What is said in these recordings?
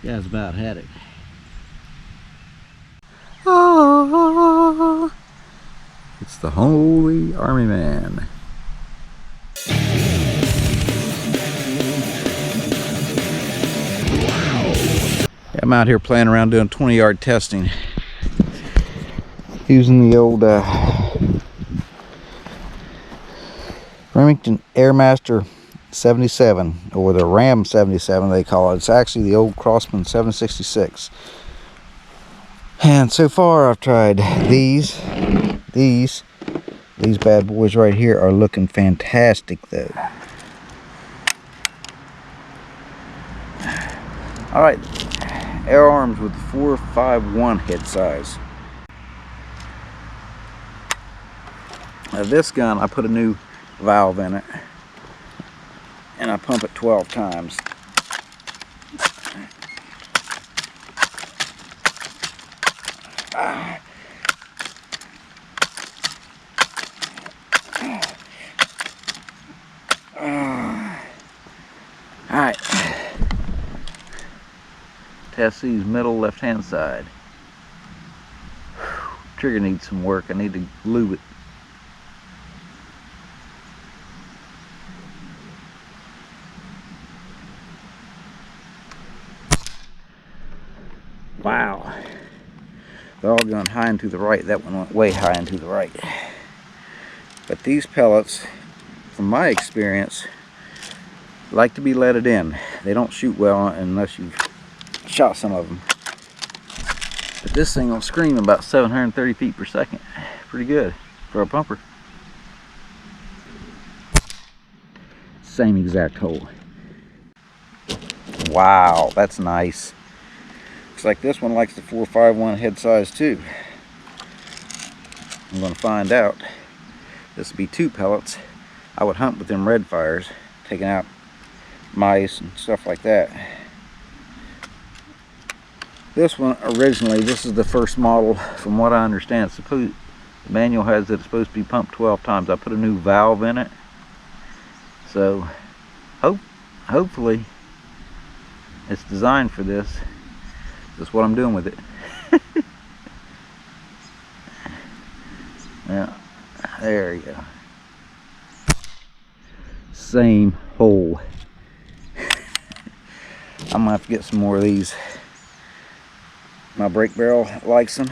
Guy's about had it. Ah, it's the Holy Army Man. I'm out here playing around doing 20-yard testing using the old Remington Air Master 77, or the Ram 77 they call it. It's actually the old Crosman 766. And so far I've tried these bad boys right here are looking fantastic though. Alright, Air Arms with the 451 head size. Now this gun, I put a new valve in it and I pump it 12 times. Alright, test these middle left hand side. Trigger needs some work. I need to lube it. Wow, they're all going high and to the right. That one went way high and to the right. But these pellets, from my experience, like to be leaded in. They don't shoot well unless you've shot some of them. But this thing will scream about 730 feet per second. Pretty good for a pumper. Same exact hole. Wow, that's nice. Looks like this one likes the 451 head size too. I'm going to find out. This will be 2 pellets. I would hunt with them Redfires, taking out mice and stuff like that. This one originally, this is the first model, from what I understand. The manual has that it's supposed to be pumped 12 times. I put a new valve in it, so hopefully it's designed for this. That's what I'm doing with it. Yeah, there you go. Same hole. I'm gonna have to get some more of these. My brake barrel likes them.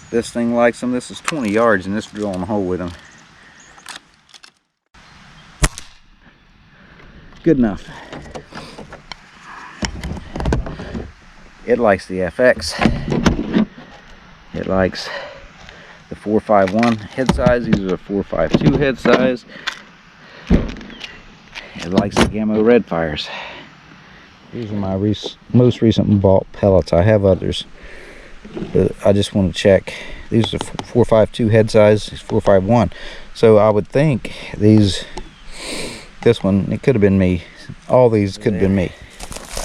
This thing likes them. This is 20 yards and this drilling a hole with them. Good enough. It likes the FX. It likes the 451 head size. These are the 452 head size. It likes the Gamo Redfires. These are my most recent bought pellets. I have others, but I just want to check. These are 452 head size. It's 451. So I would think this one, it could have been me. All these could have been me.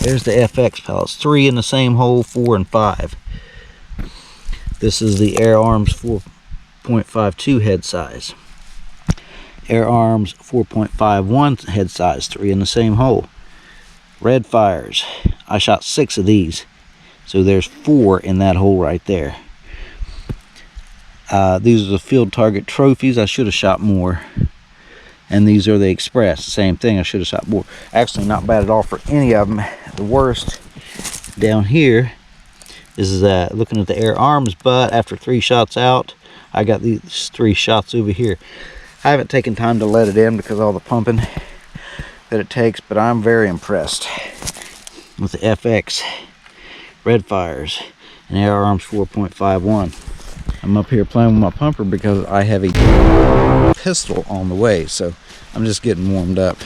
There's the FX pellets. 3 in the same hole, 4 and 5. This is the Air Arms 4.52 head size. Air Arms 4.51 head size. 3 in the same hole. Redfires. I shot 6 of these, so there's 4 in that hole right there. These are the Field Target Trophies. I should have shot more. And these are the Express. Same thing. I should have shot more. Actually, not bad at all for any of them. The worst down here is looking at the Air Arms, but after 3 shots out, I got these 3 shots over here. I haven't taken time to let it in because of all the pumping that it takes, but I'm very impressed with the FX Redfires and Air Arms 4.51. I'm up here playing with my pumper because I have a pistol on the way, so I'm just getting warmed up.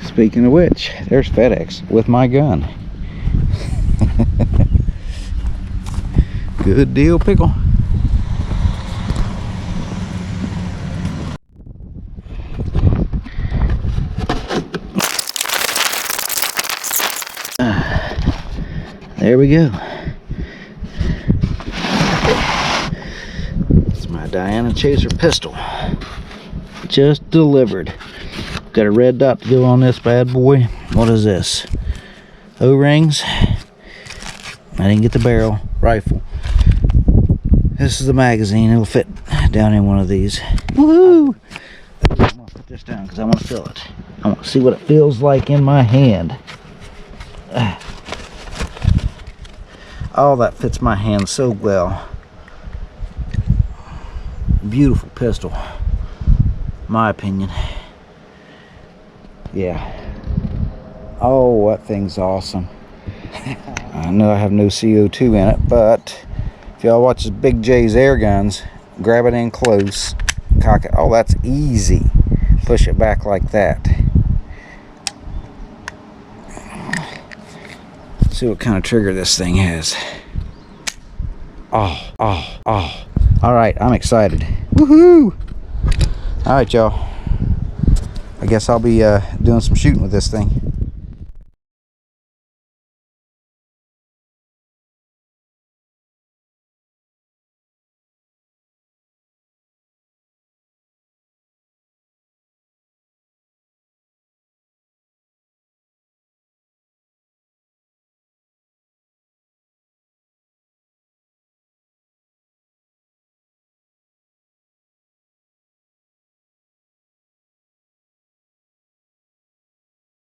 Speaking of which, there's FedEx with my gun. Good deal, pickle. There we go. It's my Diana Chaser pistol. Just delivered. Got a red dot to go on this bad boy. What is this? O-rings. I didn't get the barrel. Rifle. This is the magazine. It'll fit down in one of these. Woohoo! I'm gonna put this down because I want to feel it. I want to see what it feels like in my hand. Oh, that fits my hand so well. Beautiful pistol, my opinion. Yeah. Oh, that thing's awesome. I know I have no CO2 in it, but if y'all watch Big J's air guns, grab it in close, cock it. Oh, that's easy. Push it back like that. Let's see what kind of trigger this thing has. Oh. All right, I'm excited. Woohoo! All right, y'all. I guess I'll be doing some shooting with this thing.